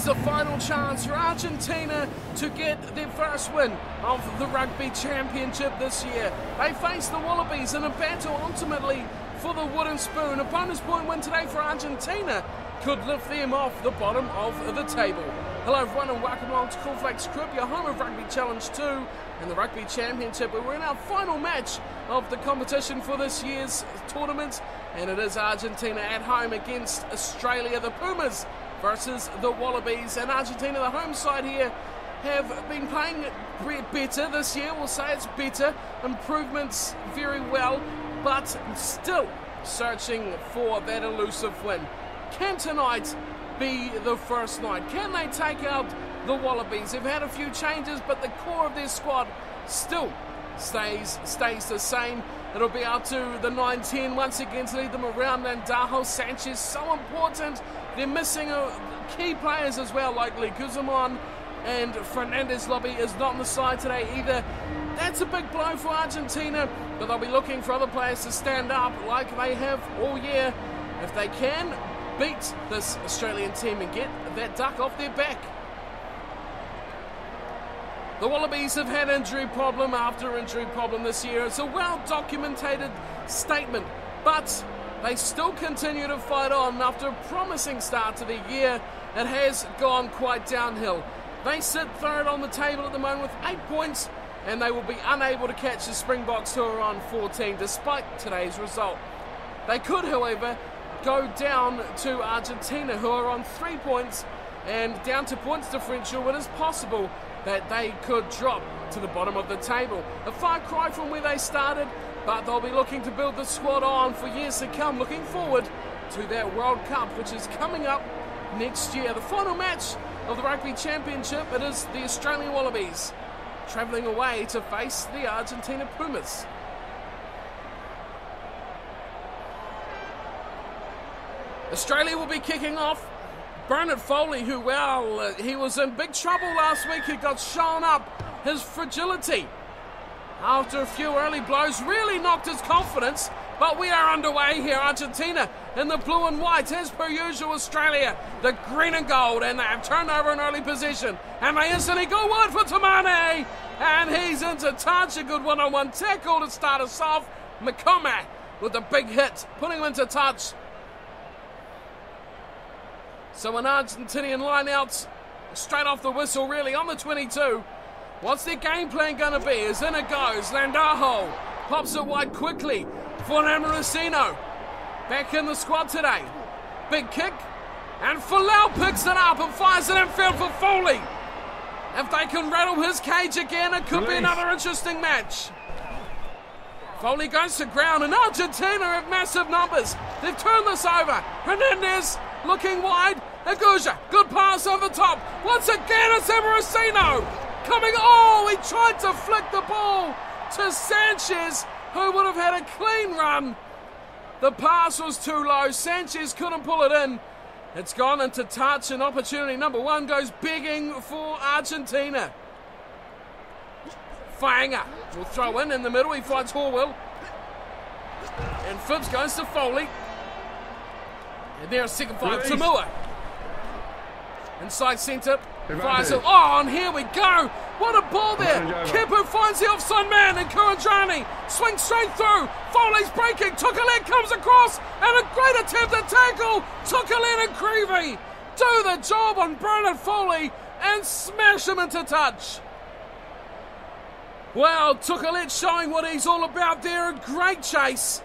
the final chance for Argentina to get their first win of the Rugby Championship this year. They face the Wallabies in a battle ultimately for the wooden spoon. A bonus point win today for Argentina could lift them off the bottom of the table. Hello everyone and welcome along to Cornflakes Crib, your home of Rugby Challenge 2 and the Rugby Championship. We're in our final match of the competition for this year's tournament, and it is Argentina at home against Australia. The Pumas versus the Wallabies, and Argentina, the home side here, have been playing better this year. We'll say it's better, improvements very well, but still searching for that elusive win. Can tonight be the first night? Can they take out the Wallabies? They've had a few changes, but the core of their squad still stays the same. It'll be out to the 9-10 once again to lead them around. Landajo, Sanchez, so important. They're missing key players as well, like Guzman, and Fernandez Lobby is not on the side today either. That's a big blow for Argentina, but they'll be looking for other players to stand up like they have all year. If they can beat this Australian team and get that duck off their back. The Wallabies have had injury problem after injury problem this year. It's a well-documented statement, but they still continue to fight on. After a promising start to the year, it has gone quite downhill. They sit third on the table at the moment with 8 points, and they will be unable to catch the Springboks, who are on 14 despite today's result. They could, however, go down to Argentina, who are on 3 points, and down to points differential. It is possible that they could drop to the bottom of the table. A far cry from where they started, but they'll be looking to build the squad on for years to come, looking forward to that World Cup, which is coming up next year. The final match of the Rugby Championship, it is the Australian Wallabies travelling away to face the Argentina Pumas. Australia will be kicking off. Bernard Foley, who, well, he was in big trouble last week. He got shown up. His fragility, after a few early blows, really knocked his confidence. But we are underway here. Argentina in the blue and white, as per usual. Australia, the green and gold, and they have turned over an early possession. And they instantly go wide for Tamane. And he's into touch. A good one-on-one tackle to start us off. Makoma with a big hit, putting him into touch. So an Argentinian line out straight off the whistle, really, on the 22. What's their game plan going to be? As in it goes, Landajo pops it wide quickly for Amorosino. Back in the squad today. Big kick, and Folau picks it up and fires it infield for Foley. If they can rattle his cage again, it could be another interesting match. Foley goes to ground, and Argentina have massive numbers. They've turned this over. Hernandez looking wide. Aguja, good pass over the top. Once again, it's Amorosino coming. Oh, he tried to flick the ball to Sanchez, who would have had a clean run. The pass was too low. Sanchez couldn't pull it in. It's gone into touch, and opportunity number one goes begging for Argentina. Fainga will throw in the middle. He finds Horwell. And Phipps goes to Foley. And there's second five, Tamua. Inside centre, fires it. Oh, and here we go. What a ball there. Kepu finds the offside man, and Kurandrani swings straight through. Foley's breaking. Tukalet comes across, and a great attempt to tackle. Tukalet and Creevy do the job on Bernard Foley and smash him into touch. Well, Tukalet showing what he's all about there. A great chase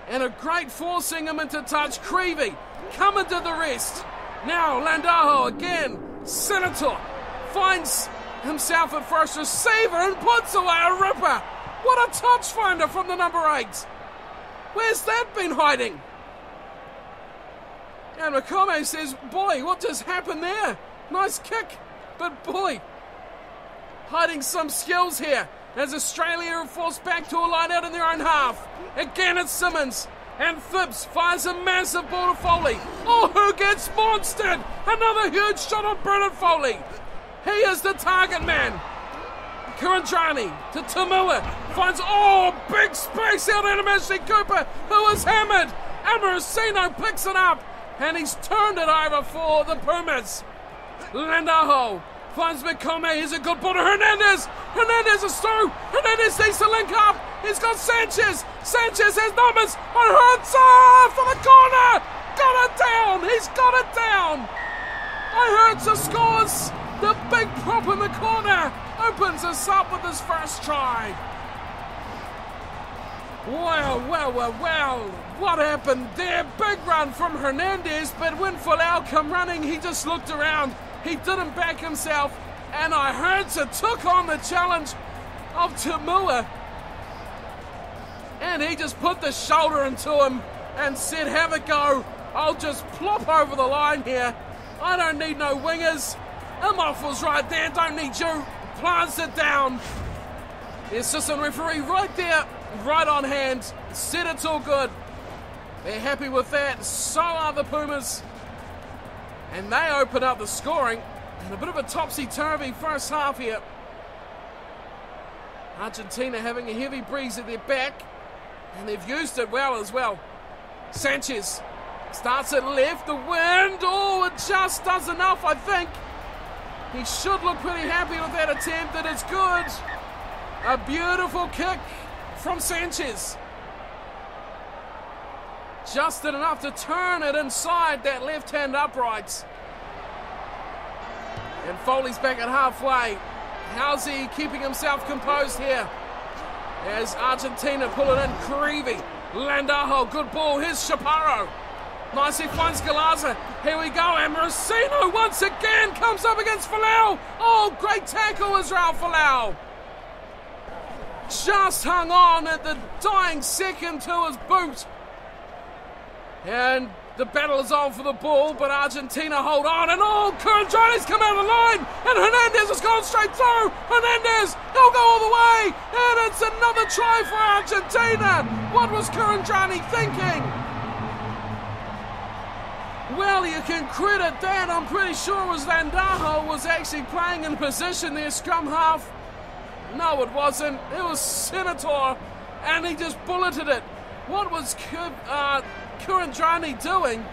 and a great forcing him into touch. Creevy coming to the rest. Now Landajo again. Senator finds himself at first receiver and puts away a ripper. What a touch finder from the number 8. Where's that been hiding? And Makome says, boy, what just happened there? Nice kick, but boy, hiding some skills here. As Australia are forced back to a line out in their own half. Again it's Simmons. And Phipps fires a massive ball to Foley. Oh, who gets monstered? Another huge shot on Bernard Foley. He is the target man. Kurandrani to Tamua. Finds, big space out in Ashley Cooper, who is hammered. Amorosino picks it up, and he's turned it over for the Pumas. Lendajo finds McComay. Here's a good ball to Hernandez. Hernandez is through. Hernandez needs to link up. He's got Sanchez. Sanchez has numbers on Hertza for the corner. Got it down. He's got it down. Hertza scores. The big prop in the corner opens us up with his first try. Wow, wow, wow, wow. What happened there? Big run from Hernandez, but when Folau come running, he just looked around. He didn't back himself, and Hertza took on the challenge of Tamua. And he just put the shoulder into him and said, have a go. I'll just plop over the line here. I don't need no wingers. Imhoff was right there, don't need you. Plants it down. The assistant referee right there, right on hand. Said it's all good. They're happy with that. So are the Pumas. And they open up the scoring. And a bit of a topsy-turvy first half here. Argentina having a heavy breeze at their back. And they've used it well as well. Sanchez starts it left. The wind. Oh, it just does enough, I think. He should look pretty happy with that attempt. It is good. A beautiful kick from Sanchez. Just did enough to turn it inside that left-hand upright. And Foley's back at halfway. How's he keeping himself composed here? As Argentina pull it in. Creevy. Lendajo, good ball. Here's Chaparro. Nicely finds Galaza. Here we go. And Marcino once again comes up against Folau. Oh, great tackle, Israel Folau. Just hung on at the dying second to his boot. And the battle is on for the ball, but Argentina hold on. And oh, Kurandrani's come out of the line. And Hernandez has gone straight through. Hernandez, he'll go all the way. And it's another try for Argentina. What was Kurandrani thinking? Well, you can credit that. I'm pretty sure it was Lendajo was actually playing in position there, scrum half. No, it wasn't. It was Senator, and he just bulleted it. What was Kurandrani doing?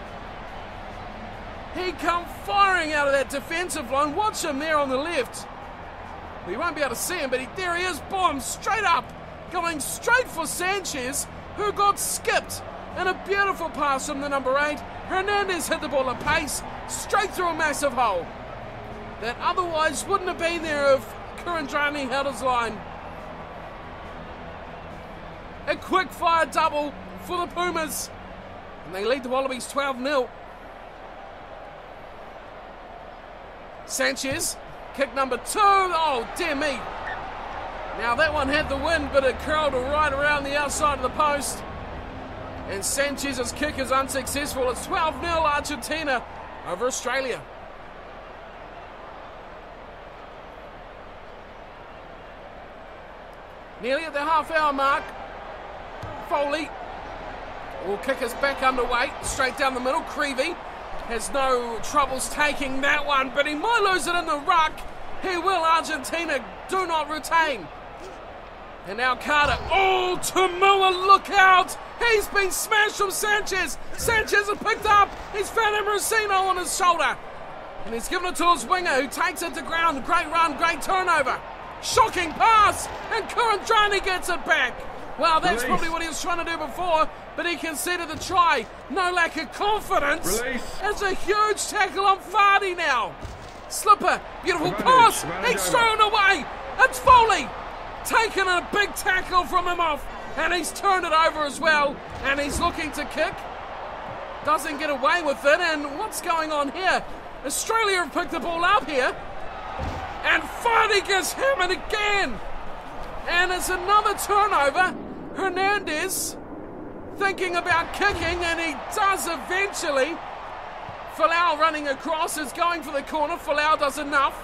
He come firing out of that defensive line. Watch him there on the left. We won't be able to see him, but there he is. Boom, straight up. Going straight for Sanchez, who got skipped. And a beautiful pass from the number 8. Hernandez hit the ball at pace, straight through a massive hole. That otherwise wouldn't have been there if Kurandrani held his line. A quick fire double for the Pumas. And they lead the Wallabies 12-0. Sanchez, kick number 2. Oh, dear me. Now that one had the wind, but it curled right around the outside of the post. And Sanchez's kick is unsuccessful. It's 12-0 Argentina over Australia. Nearly at the half-hour mark. Foley will kick us back underway. Straight down the middle. Creevy has no troubles taking that one, but he might lose it in the ruck. He will. Argentina do not retain. And now Carter. Oh, Tamua, look out! He's been smashed from Sanchez. Sanchez has picked up. He's found Marcino on his shoulder. And he's given it to his winger, who takes it to ground. Great run, great turnover. Shocking pass. And Kurandrani gets it back. Well, that's probably what he was trying to do before, but he conceded the try. No lack of confidence. It's a huge tackle on Vardy now. Slipper, beautiful pass. He's thrown away. It's Foley. Taken a big tackle from Imhoff, and he's turned it over as well, and he's looking to kick. Doesn't get away with it, and what's going on here? Australia have picked the ball up here, and Vardy gets hammered again. And it's another turnover. Hernandez thinking about kicking, and he does eventually. Folau running across is going for the corner. Folau does enough.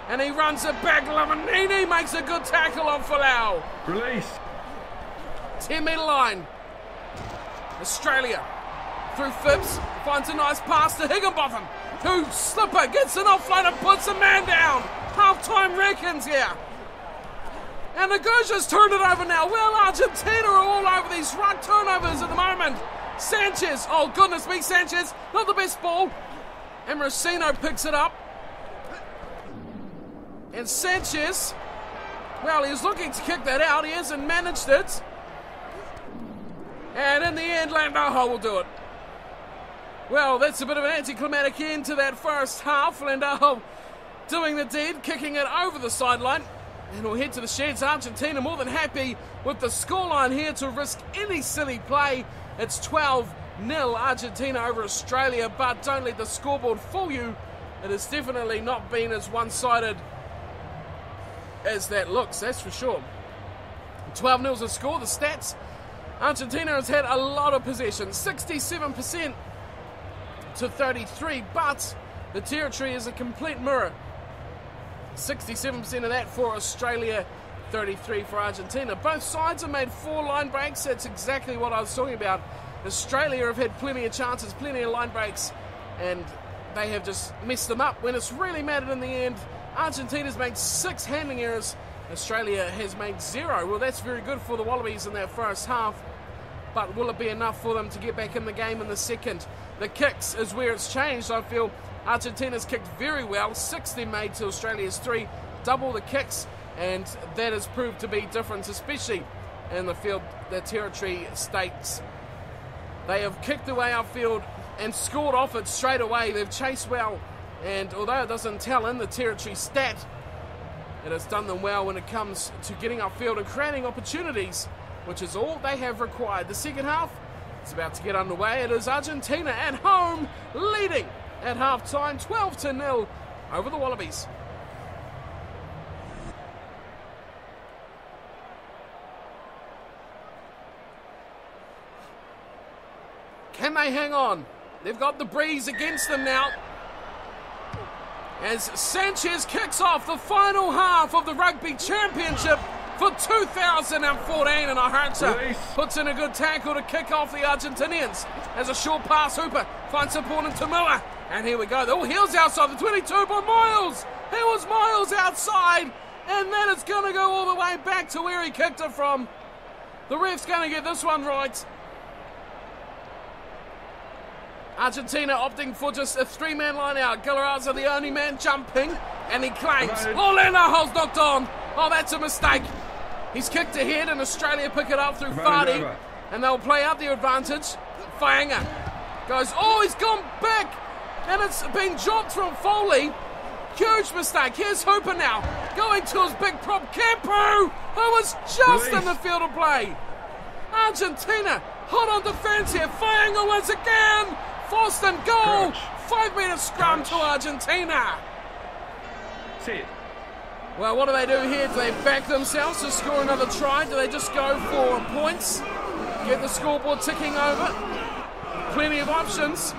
And he runs it back. Lavanini makes a good tackle on Folau. Release. 10-metre line. Australia through Phipps. Finds a nice pass to Higginbotham. Who Slipper gets an offload and puts a man down. Half-time reckons here. And the Gurja's turned it over now. Well, Argentina are all over these ruck turnovers at the moment. Sanchez. Oh, goodness me, Sanchez. Not the best ball. And Marcino picks it up. And Sanchez, well, he was looking to kick that out. He hasn't managed it. And in the end, Landaho will do it. Well, that's a bit of an anticlimactic end to that first half. Landaho doing the deed, kicking it over the sideline. And we'll head to the sheds. Argentina more than happy with the scoreline here to risk any silly play. It's 12-0 Argentina over Australia, but don't let the scoreboard fool you. It has definitely not been as one-sided as that looks, that's for sure. 12-0 is the score. The stats, Argentina has had a lot of possession, 67% to 33, but the territory is a complete mirror. 67% of that for Australia, 33 for Argentina. Both sides have made 4 line breaks. That's exactly what I was talking about. Australia have had plenty of chances, plenty of line breaks, and they have just messed them up when it's really mattered in the end. Argentina's made 6 handling errors. Australia has made 0. Well, that's very good for the Wallabies in that first half, but will it be enough for them to get back in the game in the second? The kicks is where it's changed. I feel Argentina's kicked very well. 6 they made to Australia's 3. Double the kicks, and that has proved to be different, especially in the field, the territory stakes. They have kicked away our field and scored off it straight away. They've chased well, and although it doesn't tell in the territory stat, it has done them well when it comes to getting upfield and creating opportunities, which is all they have required. The second half is about to get underway. It is Argentina at home leading at half-time, 12-0 over the Wallabies. Can they hang on? They've got the breeze against them now. As Sanchez kicks off the final half of the Rugby Championship for 2014, and Arantxa puts in a good tackle to kick off the Argentinians. As a short pass, Hooper finds support into Miller. And here we go. Oh, heels outside the 22 by Miles. It was Miles outside, and then it's going to go all the way back to where he kicked it from. The ref's going to get this one right. Argentina opting for just a 3-man line out. Galarraza the only man jumping, and he claims. Oh, Landaho's knocked on. Oh, that's a mistake. He's kicked ahead, and Australia pick it up through Fardy, and they'll play out the advantage. Fainga goes, oh, he's gone back, and it's been dropped from Foley. Huge mistake. Here's Hooper now, going to his big prop, Campo, who was just in the field of play. Argentina hot on defence here. Fainga once again. Forced and goal. 5-metre scrum to Argentina. Sit. Well, what do they do here? Do they back themselves to score another try? Do they just go for points? Get the scoreboard ticking over? Plenty of options.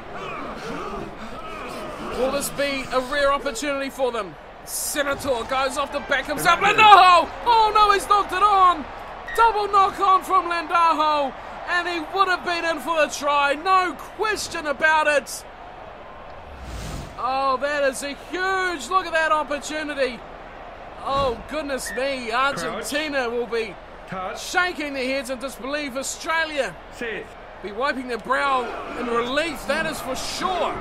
Will this be a rare opportunity for them? Senator goes off to back himself. Landaho! Oh no, he's knocked it on. Double knock on from Landaho. And he would have been in for the try, no question about it. Oh, that is a huge, look at that opportunity. Oh, goodness me, Argentina will be shaking their heads in disbelief. Australia be wiping their brow in relief, that is for sure.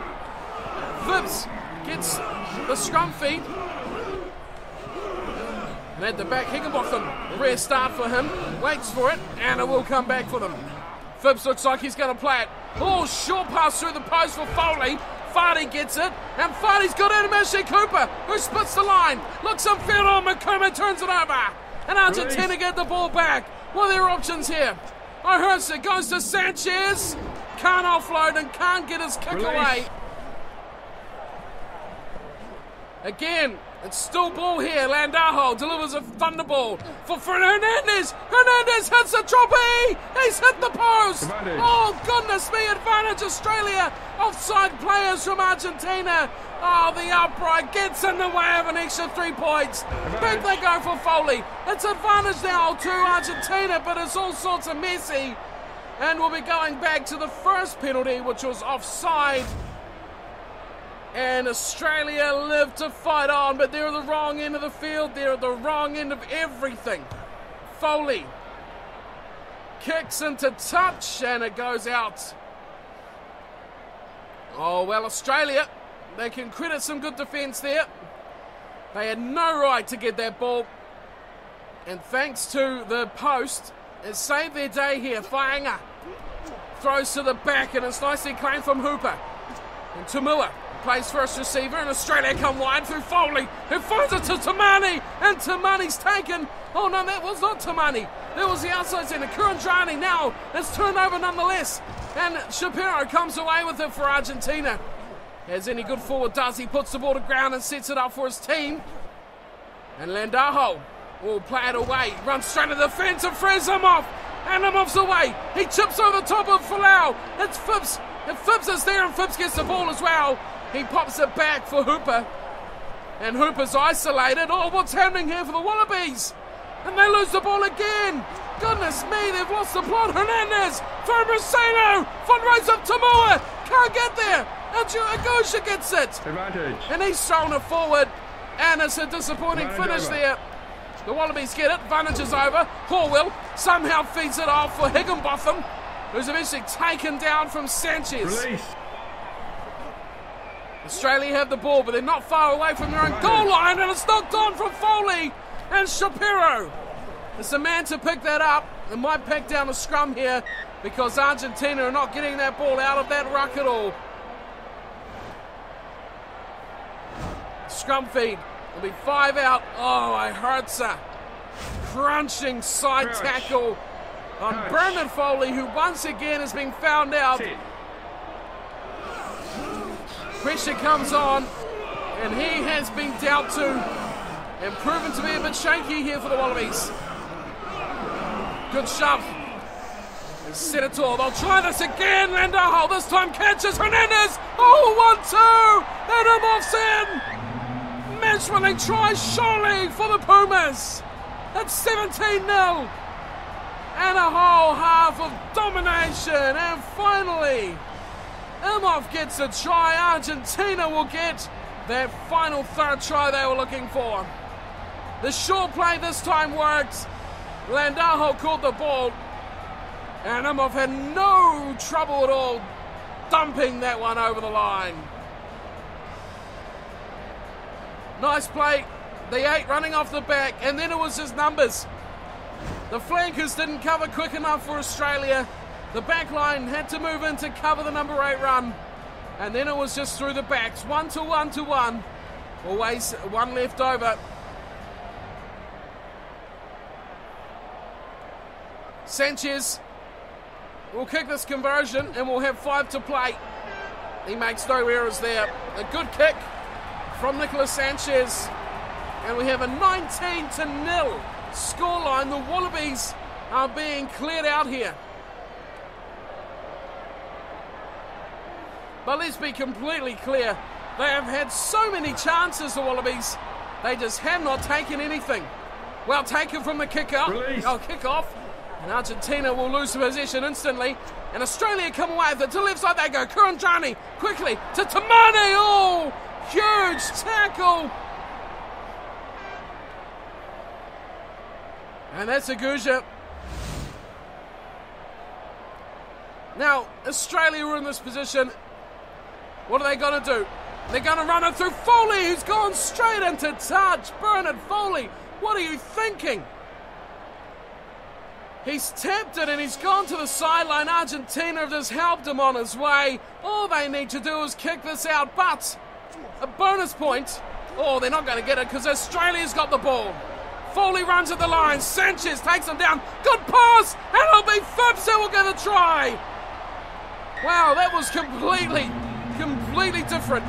Phipps gets the scrum feed. And at the back, Higginbotham, a rare start for him, waits for it, and it will come back for them. Phipps looks like he's going to play it. Oh, short pass through the post for Foley. Fardy gets it, and Fardy's got Animashi Cooper, who splits the line. Looks upfield, oh, Makuma turns it over. And Argentina get the ball back. What are their options here? O'Hurst goes to Sanchez. Can't offload and can't get his kick away. Again, it's still ball here. Landaho delivers a thunderball for Hernandez. Hernandez hits the droppy. He's hit the post. Advantage. Oh, goodness me. Advantage Australia. Offside players from Argentina. Oh, the upright gets in the way of an extra 3 points. Big they go for Foley. It's advantage now to Argentina, but it's all sorts of messy. And we'll be going back to the first penalty, which was offside. And Australia live to fight on, but they're at the wrong end of the field. They're at the wrong end of everything. Foley kicks into touch, and it goes out. Oh, well, Australia, they can credit some good defence there. They had no right to get that ball. And thanks to the post, it saved their day here. Whainga throws to the back, and it's nicely claimed from Hooper. And Tamua plays first receiver, and Australia come wide through Foley, who finds it to Tamani, and Tamani's taken. Oh no, that was not Tamani. That was the outside centre. Kurandrani now it's turned over nonetheless. And Shapiro comes away with it for Argentina. As any good forward does, he puts the ball to ground and sets it up for his team. And Landaho will play it away, runs straight to the fence and frees him off. And Imhoff's away. He chips over the top of Folau. It's Phipps. And Phipps is there, and Phipps gets the ball as well. He pops it back for Hooper. And Hooper's isolated. Oh, what's happening here for the Wallabies? And they lose the ball again. Goodness me, they've lost the plot. Hernandez for Brasino. Fundraise up Tamua. Can't get there. Agusha gets it. Advantage. And he's thrown it forward. And it's a disappointing finish there. The Wallabies get it. Advantage is over. Horwell somehow feeds it off for Higginbotham, who's eventually taken down from Sanchez. Release. Australia have the ball, but they're not far away from their own goal line, and it's knocked on from Foley and Shapiro. It's the man to pick that up. They might pick down a scrum here because Argentina are not getting that ball out of that ruck at all. Scrum feed. There'll be 5 out. Oh, I hurts her. Crunching side tackle on Bernard Foley, who once again has been found out. Pressure comes on, and he has been dealt to and proven to be a bit shaky here for the Wallabies. Good shove. And set it tall. They'll try this again. Landaho this time catches Hernandez. Oh, 1-2. And Imhoff's in. Match-winning try surely for the Pumas. It's 17-0. And a whole half of domination. And finally, Imhoff gets a try. Argentina will get that final third try they were looking for. The short play this time worked. Landaho caught the ball. And Imhoff had no trouble at all dumping that one over the line. Nice play. The 8 running off the back. And then it was just numbers. The flankers didn't cover quick enough for Australia. The back line had to move in to cover the number 8 run. And then it was just through the backs. 1-1-1. Always one left over. Sanchez will kick this conversion and we'll have 5 to play. He makes no errors there. A good kick from Nicolas Sanchez. And we have a 19-0 scoreline. The Wallabies are being cleared out here. But let's be completely clear. They have had so many chances, the Wallabies. They just have not taken anything. Well taken from the kick-out. Kick-off. And Argentina will lose the possession instantly. And Australia come away with it. To the left side they go. Kurandrani quickly to Tamani. Oh, huge tackle. And that's Agusha. Now, Australia are in this position. What are they going to do? They're going to run it through Foley, who's gone straight into touch. Bernard Foley, what are you thinking? He's tapped it and he's gone to the sideline. Argentina have just helped him on his way. All they need to do is kick this out, but a bonus point. Oh, they're not going to get it because Australia's got the ball. Foley runs at the line. Sanchez takes him down. Good pass, and it'll be Phipps that will get a try. Wow, that was completely different.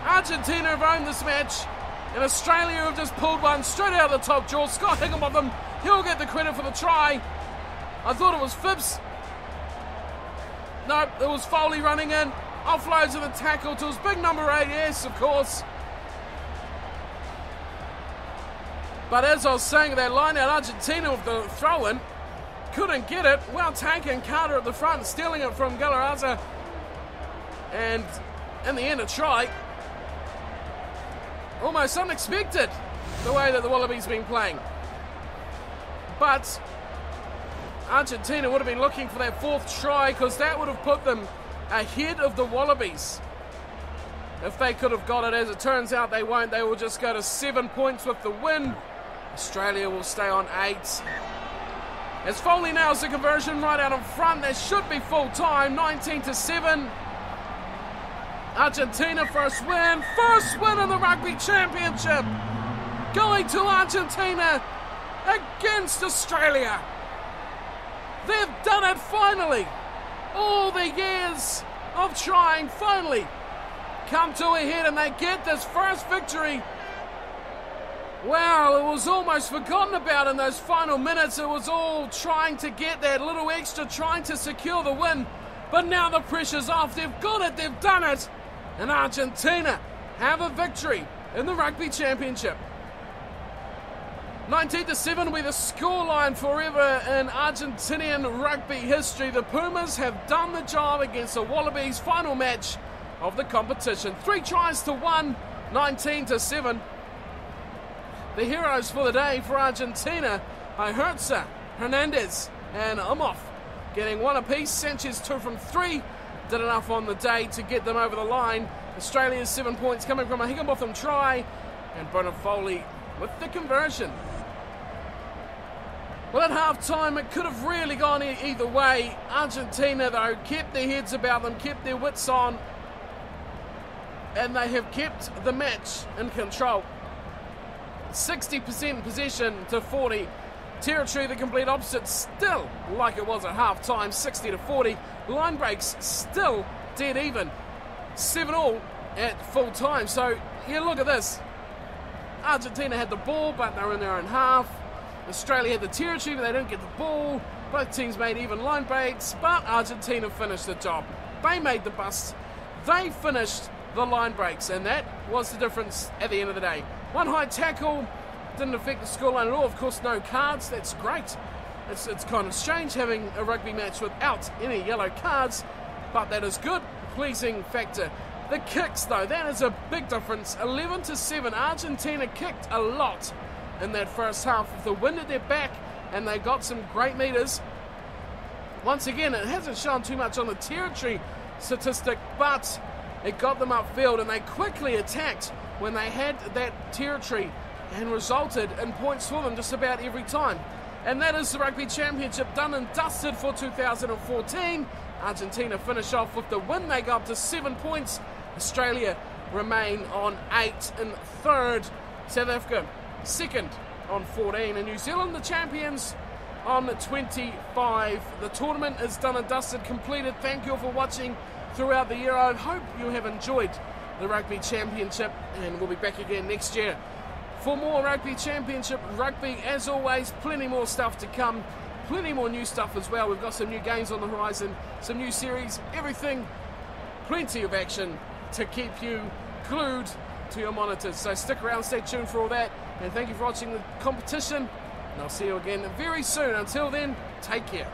Argentina have owned this match, and Australia have just pulled one straight out of the top jaw. Scott Higginbotham, he'll get the credit for the try. I thought it was Phipps. Nope, it was Foley running in. Offloads of the tackle to his big number 8, yes, of course. But as I was saying, that line out, Argentina with the throw-in, couldn't get it. Well taken, Carter at the front, stealing it from Galarraza. And in the end, a try. Almost unexpected, the way that the Wallabies been playing. But Argentina would have been looking for that 4th try because that would have put them ahead of the Wallabies. if they could have got it. As it turns out, they won't. They will just go to 7 points with the win. Australia will stay on 8. As Foley nails the conversion right out in front, that should be full time, 19-7. Argentina first win in the Rugby Championship. Going to Argentina against Australia. They've done it finally. All the years of trying finally come to a head, and they get this first victory. Wow, it was almost forgotten about in those final minutes. It was all trying to get that little extra, trying to secure the win. But now the pressure's off. They've got it. They've done it. And Argentina have a victory in the Rugby Championship. 19-7 will be the scoreline forever in Argentinian rugby history. The Pumas have done the job against the Wallabies. Final match of the competition. 3 tries to 1, 19-7. The heroes for the day for Argentina are Hertza, Hernandez and Umhoff, getting 1 apiece. Sanchez 2 from 3, did enough on the day to get them over the line. Australia's 7 points coming from a Higginbotham try, and Bernard Foley with the conversion. Well, at half-time, it could have really gone either way. Argentina, though, kept their heads about them, kept their wits on, and they have kept the match in control. 60% possession to 40. Territory the complete opposite, still like it was at half-time, 60-40. Line breaks still dead even. 7-all at full time. So, you look at this. Argentina had the ball, but they were in their own half. Australia had the territory, but they didn't get the ball. Both teams made even line breaks, but Argentina finished the job. They made the bust. They finished the line breaks, and that was the difference at the end of the day. 1 high tackle, didn't affect the scoreline at all. Of course, no cards. That's great. It's kind of strange having a rugby match without any yellow cards, but that is good. Pleasing factor. The kicks, though, that is a big difference. 11-7. Argentina kicked a lot in that first half with the wind at their back, and they got some great meters. Once again, it hasn't shown too much on the territory statistic, but it got them upfield, and they quickly attacked when they had that territory and resulted in points for them just about every time. And that is the Rugby Championship done and dusted for 2014. Argentina finish off with the win. They go up to 7 points. Australia remain on 8 in third. South Africa second on 14. And New Zealand, the champions, on 25. The tournament is done and dusted, completed. Thank you all for watching throughout the year. I hope you have enjoyed the Rugby Championship, and we'll be back again next year for more Rugby Championship rugby. As always, plenty more stuff to come, plenty more new stuff as well. We've got some new games on the horizon, some new series, everything, plenty of action to keep you glued to your monitors. So stick around, stay tuned for all that, and thank you for watching the competition, and I'll see you again very soon. Until then, take care.